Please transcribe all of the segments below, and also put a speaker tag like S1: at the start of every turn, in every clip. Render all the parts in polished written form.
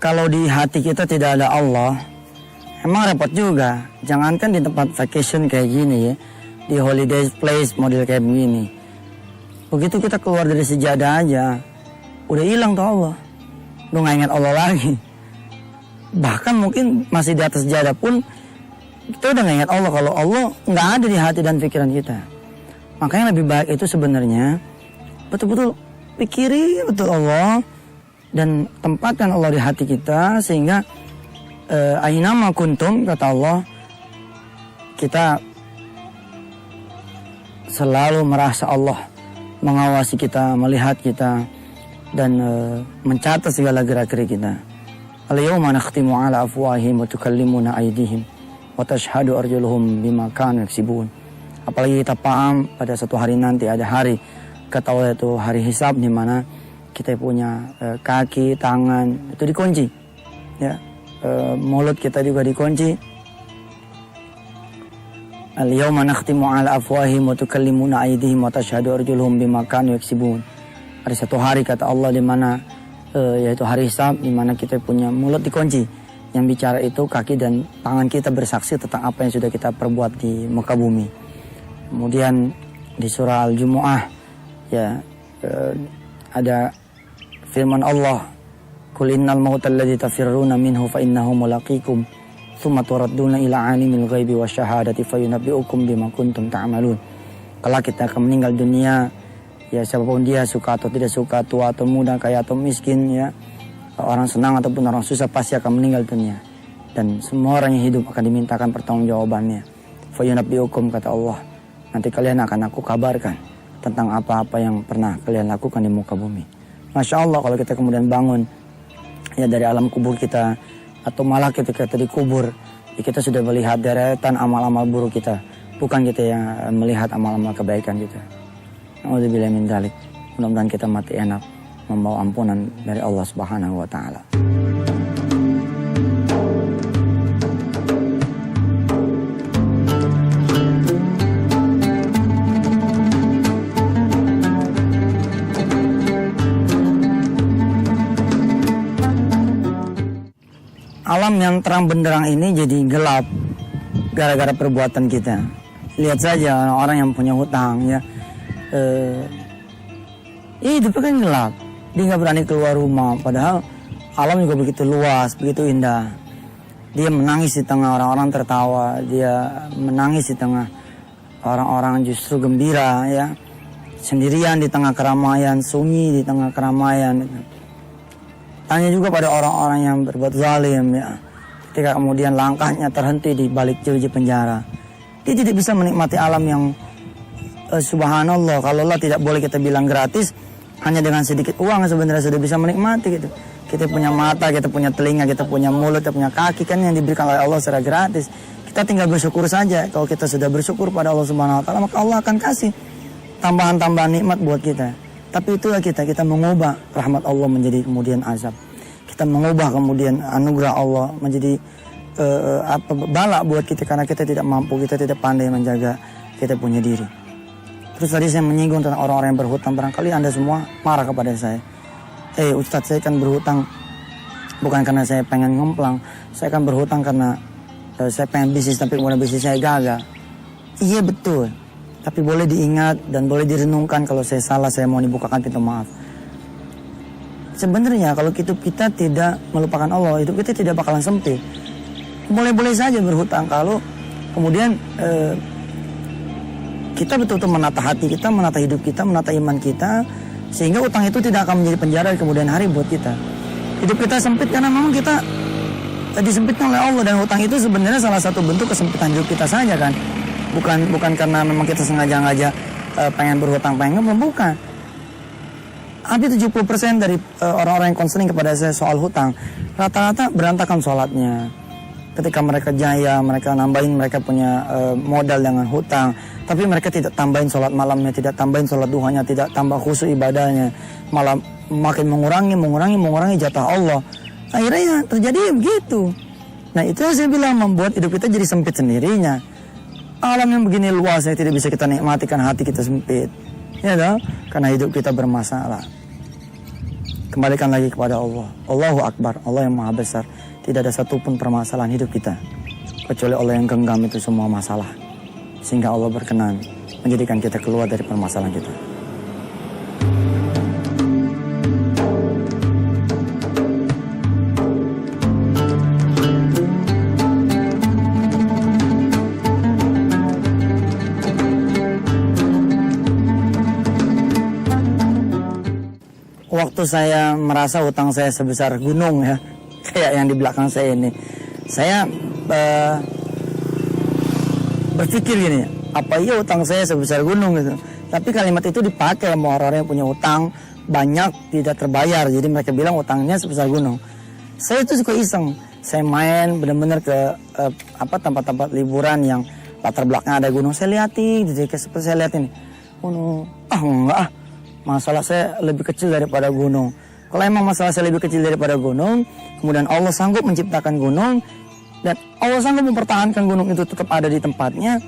S1: kalau di hati kita tidak ada Allah, emang repot juga. Jangankan di tempat vacation kayak gini ya, di holiday place model kayak begini. Begitu kita keluar dari sejadah aja, udah hilang tuh Allah. Udah gak ingat Allah lagi. Bahkan mungkin masih di atas sejadah pun, kita udah gak ingat Allah. Kalau Allah gak ada di hati dan pikiran kita. Makanya lebih baik itu sebenarnya betul-betul pikiri betul Allah dan tempatkan Allah di hati kita, sehingga ainama kuntum, kata Allah, kita selalu merasa Allah mengawasi kita, melihat kita, dan mencatat segala gerak-gerik kita. Al-yawma nakhtimu ala afwahihim wa tukallimuna aydihim wa tashhadu arjuluhum bima kanu yaksibun. Apalagi kita paham pada satu hari nanti ada hari, kata Allah, itu hari hisab, di mana kita punya kaki, tangan itu dikunci, ya, mulut kita juga dikunci. Al-yawma nakhtimu ala afwahihim wa tukallimuna aydihim wa tashhadu arjuluhum bima kanu yaksibun. Ada satu hari, kata Allah, di mana yaitu hari hisab, di mana kita punya mulut dikunci. Yang bicara itu kaki dan tangan kita bersaksi tentang apa yang sudah kita perbuat di muka bumi. Kemudian di surah Al-Jumu'ah, ya, ada firman Allah, "Qul innal mauta alladzi tafirruna minhu fa innahu mulaqikum, tsumma turadduna ila alimil ghaibi wasyahadati fayunabbi'ukum bima kuntum ta'malun." Kelak kita akan meninggal dunia, ya, siapapun dia, suka atau tidak suka, tua atau muda, kaya atau miskin, ya, orang senang ataupun orang susah, pasti akan meninggal dunia. Dan semua orang yang hidup akan dimintakan pertanggungjawabannya. Fayunabbi'ukum, kata Allah, nanti kalian akan aku kabarkan tentang apa-apa yang pernah kalian lakukan di muka bumi. Masya Allah, kalau kita kemudian bangun, ya, dari alam kubur kita, atau malah ketika kita dikubur, ya, kita sudah melihat deretan amal-amal buruk kita, bukan kita yang melihat amal-amal kebaikan kita. A'udzubillahi min dzalik. Mudah-mudahan kita mati enak, membawa ampunan dari Allah Subhanahu wa taala. Alam yang terang benderang ini jadi gelap gara-gara perbuatan kita. Lihat saja orang-orang yang punya hutang, ya, hidupnya kan gelap. Dia nggak berani keluar rumah, padahal alam juga begitu luas, begitu indah. Dia menangis di tengah orang-orang tertawa, dia menangis di tengah orang-orang justru gembira, ya, sendirian di tengah keramaian, sunyi di tengah keramaian. Tanya juga pada orang-orang yang berbuat zalim, ya, ketika kemudian langkahnya terhenti di balik jeruji penjara, dia tidak bisa menikmati alam yang subhanallah, kalau Allah tidak boleh kita bilang gratis, hanya dengan sedikit uang sebenarnya sudah bisa menikmati gitu. Kita punya mata, kita punya telinga, kita punya mulut, kita punya kaki, kan yang diberikan oleh Allah secara gratis. Kita tinggal bersyukur saja. Kalau kita sudah bersyukur pada Allah Subhanahu wa taala, maka Allah akan kasih tambahan-tambahan nikmat buat kita. Tapi itulah kita mengubah rahmat Allah menjadi kemudian azab. Kita mengubah kemudian anugerah Allah menjadi bala buat kita, karena kita tidak mampu, kita tidak pandai menjaga kita punya diri. Terus tadi saya menyinggung tentang orang-orang yang berhutang. Barangkali Anda semua marah kepada saya. Ustadz, saya kan berhutang bukan karena saya pengen ngemplang. Saya kan berhutang karena saya pengen bisnis, tapi kemudian bisnis saya gagal. Iya betul. Tapi boleh diingat dan boleh direnungkan, kalau saya salah, saya mau dibukakan pintu maaf. Sebenarnya kalau hidup kita tidak melupakan Allah, hidup kita tidak bakalan sempit. Boleh-boleh saja berhutang kalau kemudian kita betul-betul menata hati kita, menata hidup kita, menata iman kita, sehingga utang itu tidak akan menjadi penjara di kemudian hari buat kita. Hidup kita sempit karena memang kita disempitkan oleh Allah, dan hutang itu sebenarnya salah satu bentuk kesempitan hidup kita saja kan. Bukan karena memang kita sengaja pengen berhutang, bukan. Hampir 70% dari orang-orang yang konseling kepada saya soal hutang, rata-rata berantakan sholatnya. Ketika mereka jaya, mereka nambahin, mereka punya modal dengan hutang, tapi mereka tidak tambahin sholat malamnya, tidak tambahin sholat duhanya, tidak tambah khusyuk ibadahnya, malah makin mengurangi jatah Allah. Akhirnya ya terjadi begitu. Nah, itu yang saya bilang, membuat hidup kita jadi sempit sendirinya. Alam yang begini luas, yang tidak bisa kita nikmati karena hati kita sempit, ya toh? Karena hidup kita bermasalah. kembalikan lagi kepada Allah. Allahu Akbar, Allah yang maha besar. Tidak ada satupun permasalahan hidup kita kecuali Allah yang genggam itu semua masalah, sehingga Allah berkenan menjadikan kita keluar dari permasalahan kita. Waktu saya merasa hutang saya sebesar gunung ya, kayak yang di belakang saya ini, saya berpikir gini, apa iya hutang saya sebesar gunung gitu. Tapi kalimat itu dipakai sama orang-orang yang punya hutang banyak tidak terbayar, jadi mereka bilang hutangnya sebesar gunung. Saya itu suka iseng, saya main benar-benar ke tempat-tempat liburan yang latar belakangnya ada gunung, saya liatin, jadi seperti saya lihat ini, gunung, enggak, masalah saya lebih kecil daripada gunung. Kalau emang masalah saya lebih kecil daripada gunung, kemudian Allah sanggup menciptakan gunung, dan Allah sanggup mempertahankan gunung itu tetap ada di tempatnya,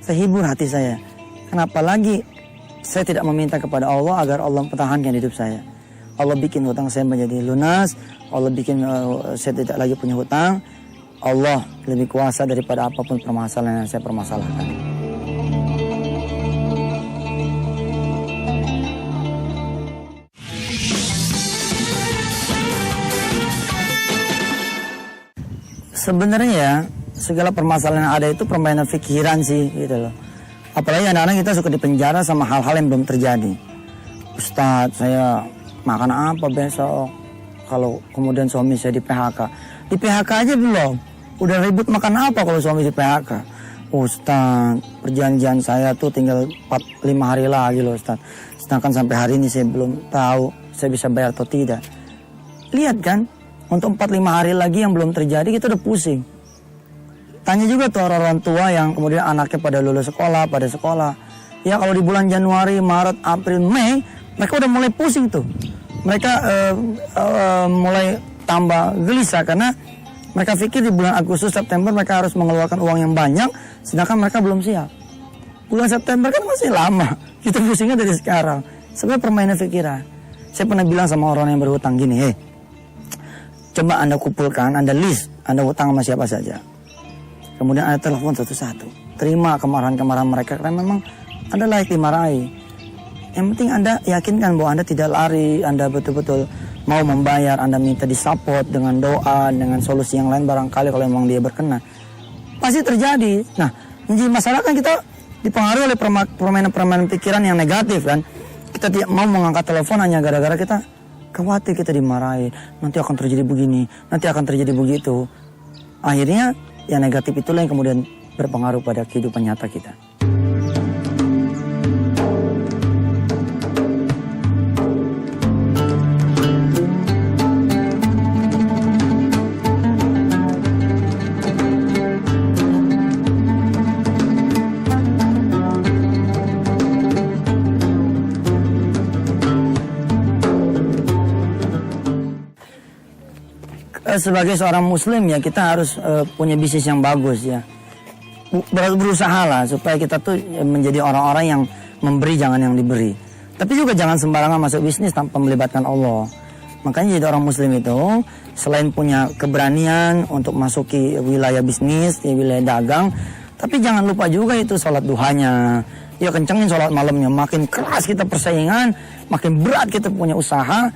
S1: saya hibur hati saya. Kenapa lagi saya tidak meminta kepada Allah agar Allah mempertahankan hidup saya. Allah bikin hutang saya menjadi lunas, Allah bikin saya tidak lagi punya hutang. Allah lebih kuasa daripada apapun permasalahan yang saya permasalahkan. Sebenarnya ya, segala permasalahan yang ada itu permainan pikiran sih gitu loh. Apalagi anak-anak kita suka dipenjara sama hal-hal yang belum terjadi. Ustadz, saya makan apa besok? Kalau kemudian suami saya di PHK. Di PHK aja belum. Udah ribut makan apa kalau suami di PHK? Ustadz, perjanjian saya tuh tinggal 4-5 hari lagi loh Ustadz. Sedangkan sampai hari ini saya belum tahu saya bisa bayar atau tidak. Lihat kan? Untuk 4-5 hari lagi yang belum terjadi kita udah pusing. Tanya juga tuh orang tua yang kemudian anaknya pada lulus sekolah, pada sekolah. Ya kalau di bulan Januari, Maret, April, Mei, mereka udah mulai pusing tuh. Mereka mulai tambah gelisah karena mereka pikir di bulan Agustus, September mereka harus mengeluarkan uang yang banyak, sedangkan mereka belum siap. Bulan September kan masih lama, kita pusingnya dari sekarang. Sebenarnya permainan pikiran. Saya pernah bilang sama orang yang berhutang gini, coba Anda kumpulkan, Anda list, Anda hutang sama siapa saja. Kemudian Anda telepon satu-satu. Terima kemarahan-kemarahan mereka karena memang Anda layak dimarahi. Yang penting Anda yakinkan bahwa Anda tidak lari, Anda betul-betul mau membayar, Anda minta disupport dengan doa, dengan solusi yang lain barangkali kalau memang dia berkenan. Pasti terjadi. Nah, menjadi masalah kan kita dipengaruhi oleh permainan-permainan pikiran yang negatif kan. Kita tidak mau mengangkat telepon hanya gara-gara kita khawatir kita dimarahin, nanti akan terjadi begini, nanti akan terjadi begitu. Akhirnya yang negatif itulah yang kemudian berpengaruh pada kehidupan nyata kita. Sebagai seorang muslim ya kita harus punya bisnis yang bagus ya. Berusaha lah supaya kita tuh menjadi orang-orang yang memberi, jangan yang diberi. Tapi juga jangan sembarangan masuk bisnis tanpa melibatkan Allah. Makanya jadi orang muslim itu selain punya keberanian untuk masuki wilayah bisnis, wilayah dagang, tapi jangan lupa juga itu sholat duhanya. Ya kencengin sholat malamnya. Makin keras kita persaingan, makin berat kita punya usaha,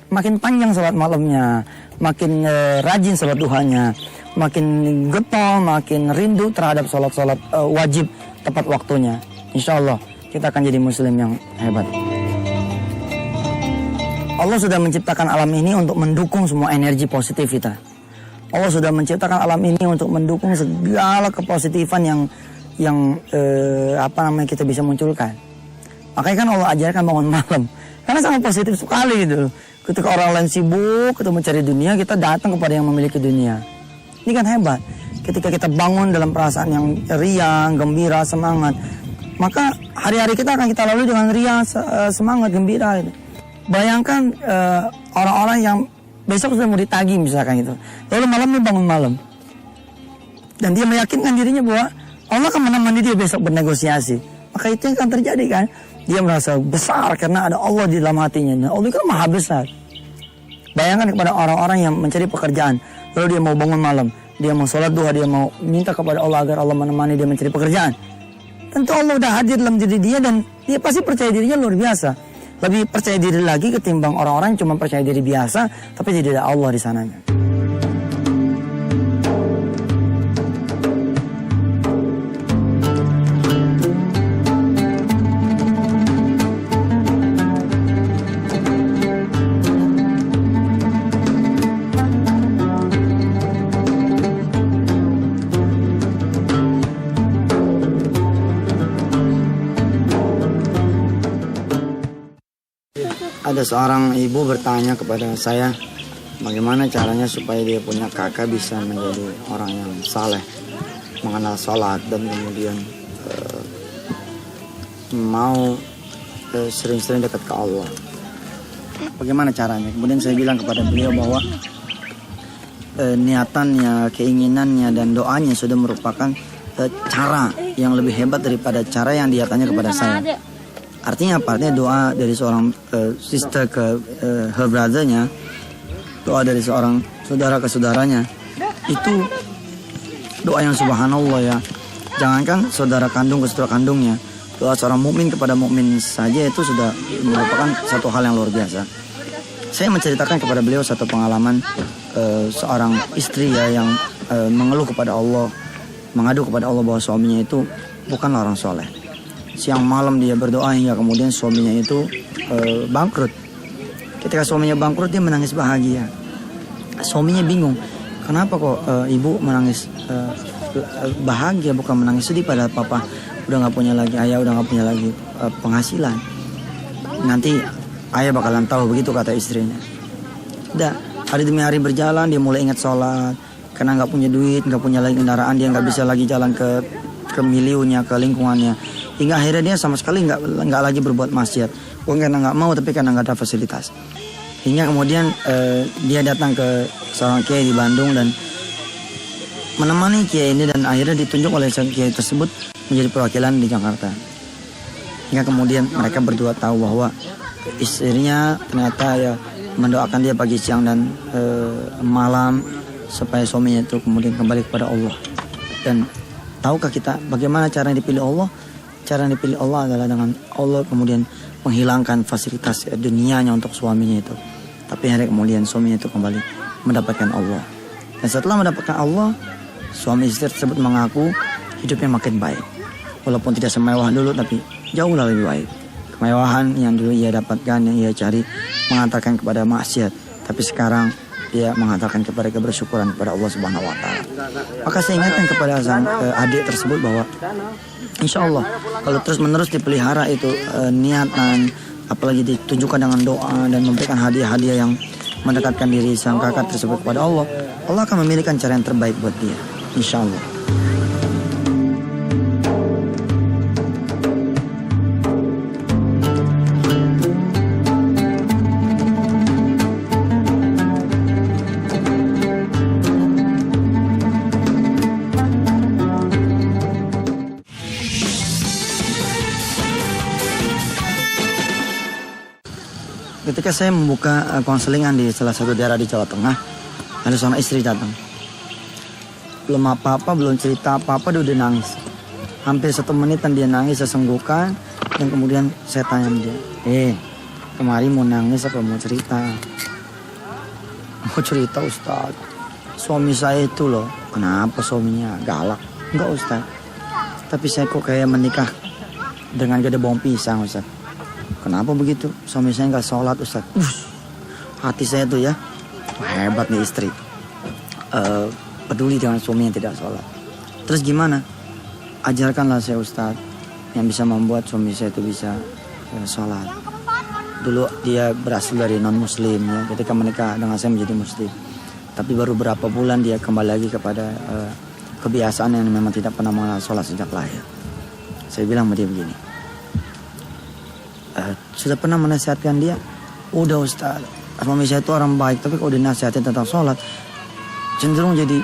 S1: makin panjang sholat malamnya, makin rajin sholat duhanya, makin getol, makin rindu terhadap sholat-sholat wajib tepat waktunya. Insya Allah kita akan jadi muslim yang hebat. Allah sudah menciptakan alam ini untuk mendukung semua energi positif kita. Allah sudah menciptakan alam ini untuk mendukung segala kepositifan yang kita bisa munculkan. Makanya kan Allah ajarkan bangun malam. Karena sangat positif sekali gitu. Ketika orang lain sibuk, kita mencari dunia, kita datang kepada yang memiliki dunia. Ini kan hebat. Ketika kita bangun dalam perasaan yang riang, gembira, semangat, maka hari-hari kita akan kita lalui dengan riang, semangat, gembira. Gitu. Bayangkan orang-orang yang besok sudah mau ditagih misalkan gitu. Lalu malamnya bangun malam. Dan dia meyakinkan dirinya bahwa Allah akan menemani dia besok bernegosiasi. Maka itu yang akan terjadi kan. Dia merasa besar karena ada Allah di dalam hatinya. Nah, Allah kan maha besar. Bayangkan kepada orang-orang yang mencari pekerjaan, lalu dia mau bangun malam, dia mau sholat duha, dia mau minta kepada Allah agar Allah menemani dia mencari pekerjaan. Tentu Allah udah hadir dalam diri dia dan dia pasti percaya dirinya luar biasa. Lebih percaya diri lagi ketimbang orang-orang yang cuma percaya diri biasa, tapi tidak ada Allah di sananya. Ada seorang ibu bertanya kepada saya, bagaimana caranya supaya dia punya kakak bisa menjadi orang yang saleh, mengenal sholat dan kemudian mau sering-sering dekat ke Allah. Bagaimana caranya? Kemudian saya bilang kepada beliau bahwa niatannya, keinginannya dan doanya sudah merupakan cara yang lebih hebat daripada cara yang dia tanya kepada saya. Artinya apa? Artinya doa dari seorang sister ke her brother-nya, doa dari seorang saudara ke saudaranya, itu doa yang subhanallah ya. Jangankan saudara kandung ke saudara kandungnya, doa seorang mukmin kepada mukmin saja itu sudah merupakan satu hal yang luar biasa. Saya menceritakan kepada beliau satu pengalaman seorang istri ya yang mengeluh kepada Allah, mengadu kepada Allah bahwa suaminya itu bukanlah orang soleh. Siang malam dia berdoa hingga kemudian suaminya itu bangkrut. Ketika suaminya bangkrut dia menangis bahagia. Suaminya bingung, kenapa kok ibu menangis bahagia bukan menangis sedih, padahal papa udah nggak punya lagi, ayah udah nggak punya lagi penghasilan. Nanti ayah bakalan tahu, begitu kata istrinya. Udah hari demi hari berjalan, dia mulai ingat sholat. Karena nggak punya duit, nggak punya lagi kendaraan, dia nggak bisa lagi jalan ke miliunya, ke lingkungannya. Hingga akhirnya dia sama sekali nggak lagi berbuat maksiat. Bukan karena nggak mau, tapi karena nggak ada fasilitas. Hingga kemudian dia datang ke seorang kiai di Bandung dan menemani kiai ini, dan akhirnya ditunjuk oleh kiai tersebut menjadi perwakilan di Jakarta. Hingga kemudian mereka berdua tahu bahwa istrinya ternyata ya mendoakan dia pagi, siang dan malam supaya suaminya itu kemudian kembali kepada Allah. Dan tahukah kita bagaimana cara yang dipilih Allah? Cara yang dipilih Allah adalah dengan Allah kemudian menghilangkan fasilitas dunianya untuk suaminya itu. Tapi hari kemudian suaminya itu kembali mendapatkan Allah. Dan setelah mendapatkan Allah, suami istri tersebut mengaku hidupnya makin baik. Walaupun tidak semewah dulu, tapi jauh lebih baik. Kemewahan yang dulu ia dapatkan, yang ia cari, mengantarkan kepada maksiat. Tapi sekarang dia mengatakan kepada kebersyukuran kepada Allah Subhanahu wa taala. Maka saya ingatkan kepada sang adik tersebut bahwa insya Allah kalau terus-menerus dipelihara itu niatan, apalagi ditunjukkan dengan doa dan memberikan hadiah-hadiah yang mendekatkan diri sang kakak tersebut kepada Allah, Allah akan memilihkan cara yang terbaik buat dia, insya Allah. Ketika saya membuka konselingan di salah satu daerah di Jawa Tengah, ada seorang istri datang. Belum apa-apa, belum cerita apa-apa, dia udah nangis. Hampir 1 menitan dia nangis sesenggukan, dan kemudian saya tanya dia, kemarin mau nangis apa mau cerita? Mau cerita Ustaz, suami saya itu loh. Kenapa suaminya galak? Enggak Ustaz, tapi saya kok kayak menikah dengan gede bawang pisang Ustaz. Kenapa begitu? Suami saya nggak sholat Ustaz. Hati saya tuh ya, hebat nih istri. Peduli dengan suami yang tidak sholat. Terus gimana? Ajarkanlah saya Ustaz yang bisa membuat suami saya itu bisa sholat. Dulu dia berasal dari non muslim ya. Ketika menikah dengan saya menjadi muslim. Tapi baru berapa bulan dia kembali lagi kepada kebiasaan yang memang tidak pernah mengenal sholat sejak lahir. Saya bilang sama dia begini. Sudah pernah menasihatkan dia? Udah Ustaz, suami saya itu orang baik, tapi kalau dinasihatin tentang sholat cenderung jadi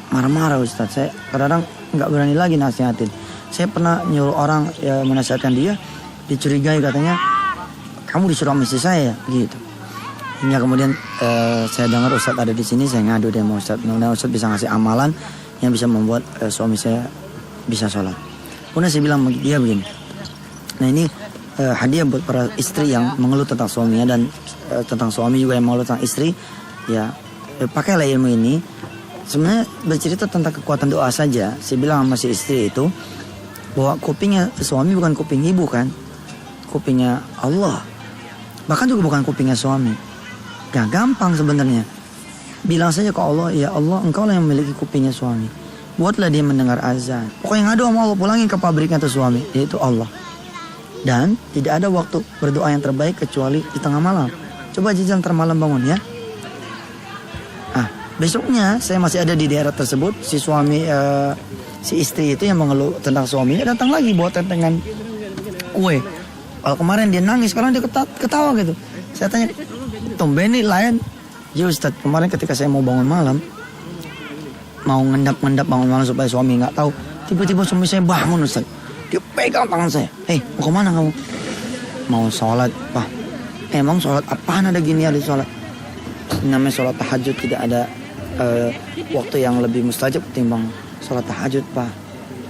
S1: marah-marah Ustaz. Saya kadang-kadang nggak berani lagi nasihatin. Saya pernah nyuruh orang ya, menasihatkan dia, dicurigai katanya kamu disuruh sama istri saya gitu. Hingga kemudian saya dengar Ustadz ada di sini, saya ngadu dia sama Ustadz. Mudah-mudahan Ustadz bisa ngasih amalan yang bisa membuat suami saya bisa sholat. Kemudian saya bilang dia begini. Nah ini hadiah buat para istri yang mengeluh tentang suaminya dan tentang suami juga yang mengeluh tentang istri. Ya pakailah ilmu ini. Sebenarnya bercerita tentang kekuatan doa saja. Saya bilang sama si istri itu bahwa kupingnya suami bukan kuping ibu kan, kupingnya Allah. Bahkan juga bukan kupingnya suami. Gak gampang sebenarnya. Bilang saja ke Allah, ya Allah, engkau lah yang memiliki kupingnya suami. Buatlah dia mendengar azan. Pokoknya ngadu sama Allah, pulangin ke pabriknya tuh suami, yaitu Allah. Dan tidak ada waktu berdoa yang terbaik kecuali di tengah malam. Coba jajal ntar malam bangun ya. Besoknya saya masih ada di daerah tersebut. Si suami, si istri itu yang mengeluh tentang suaminya datang lagi bawa tentengan kue. Kalau kemarin dia nangis, sekarang dia ketawa gitu. Saya tanya, tumben nih lain. Ya Ustadz, kemarin ketika saya mau bangun malam, mau ngendap bangun malam supaya suami nggak tahu. Tiba-tiba suami saya bangun Ustadz. Dia pegang tangan saya. Hei, mau kemana kamu? Mau sholat, Pak. Emang sholat apaan ada gini ada sholat? Namanya sholat tahajud, tidak ada waktu yang lebih mustajab ketimbang sholat tahajud, Pak.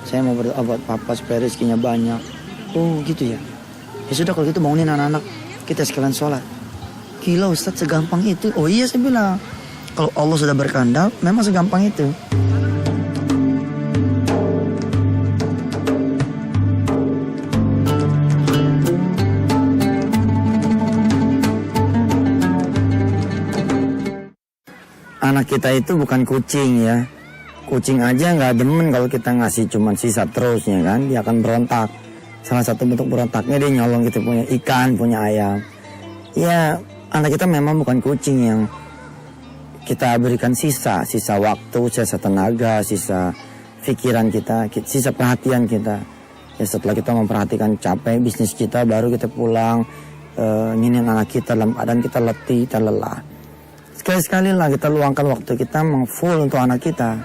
S1: Saya mau berdoa buat Papa supaya rezekinya banyak. Oh gitu ya. Ya sudah kalau gitu bangunin anak-anak, kita sekalian sholat. Gila Ustadz, segampang itu. Oh iya saya bilang, kalau Allah sudah berkehendak memang segampang itu. Anak kita itu bukan kucing ya. Kucing aja nggak demen kalau kita ngasih cuman sisa terusnya kan. Dia akan berontak. Salah satu bentuk berontaknya dia nyolong kita punya ikan, punya ayam. Ya anak kita memang bukan kucing yang kita berikan sisa waktu, sisa tenaga, sisa pikiran kita, sisa perhatian kita. Ya setelah kita memperhatikan capek bisnis kita, baru kita pulang nginin anak kita dalam keadaan kita letih, kita lelah. Sekali-sekali lah kita luangkan waktu kita full untuk anak kita.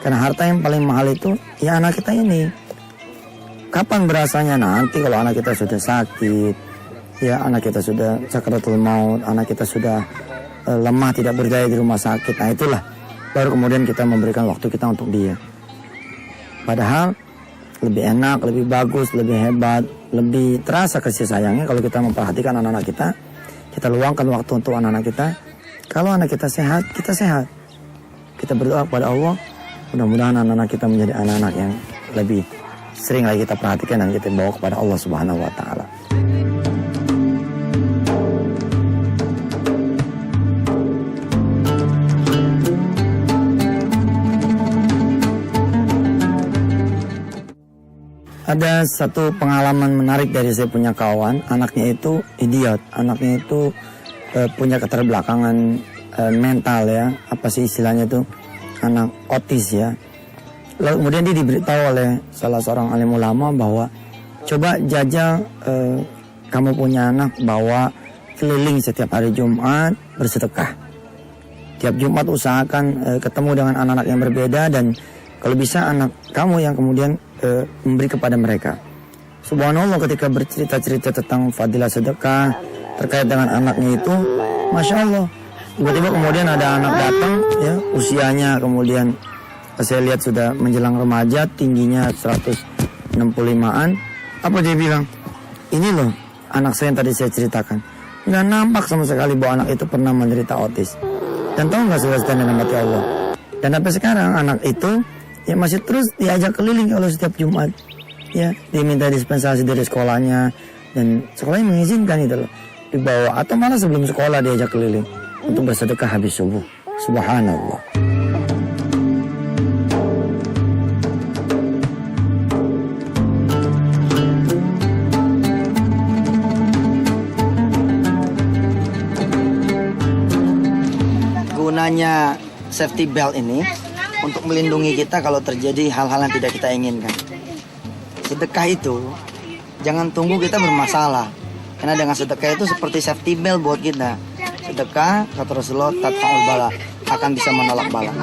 S1: Karena harta yang paling mahal itu ya anak kita ini. Kapan berasanya nanti kalau anak kita sudah sakit, ya anak kita sudah sakaratul maut, anak kita sudah lemah tidak berdaya di rumah sakit. Nah itulah baru kemudian kita memberikan waktu kita untuk dia. Padahal lebih enak, lebih bagus, lebih hebat, lebih terasa kasih sayangnya kalau kita memperhatikan anak-anak kita. Kita luangkan waktu untuk anak-anak kita. Kalau anak kita sehat, kita sehat. Kita berdoa kepada Allah, mudah-mudahan anak-anak kita menjadi anak-anak yang lebih sering lagi kita perhatikan dan kita bawa kepada Allah Subhanahu wa Ta'ala. Ada satu pengalaman menarik dari saya punya kawan, anaknya itu idiot, anaknya itu punya keterbelakangan mental ya, apa sih istilahnya itu, anak otis ya. Lalu kemudian dia diberitahu oleh salah seorang alim ulama bahwa coba jajal kamu punya anak, bawa keliling setiap hari Jumat bersedekah. Tiap Jumat usahakan ketemu dengan anak-anak yang berbeda dan kalau bisa anak kamu yang kemudian memberi kepada mereka. Subhanallah, ketika bercerita-cerita tentang fadilah sedekah terkait dengan anaknya itu, Masya Allah, tiba-tiba kemudian ada anak datang ya, usianya kemudian saya lihat sudah menjelang remaja, tingginya 165-an. Apa dia bilang? Ini loh anak saya yang tadi saya ceritakan. Nggak nampak sama sekali bahwa anak itu pernah menderita autis. Dan tahu nggak saudara yang dirahmati Allah? Dan sampai sekarang anak itu ya masih terus diajak keliling kalau setiap Jumat. Ya, diminta dispensasi dari sekolahnya dan sekolahnya mengizinkan itu loh. Dibawa atau malah sebelum sekolah diajak keliling untuk bersedekah habis subuh. Subhanallah. Gunanya safety belt ini untuk melindungi kita kalau terjadi hal-hal yang tidak kita inginkan. Sedekah itu jangan tunggu kita bermasalah. Karena dengan sedekah itu seperti safety belt buat kita. Sedekah kata Rasulullah tatfa'ul bala, akan bisa menolak bala.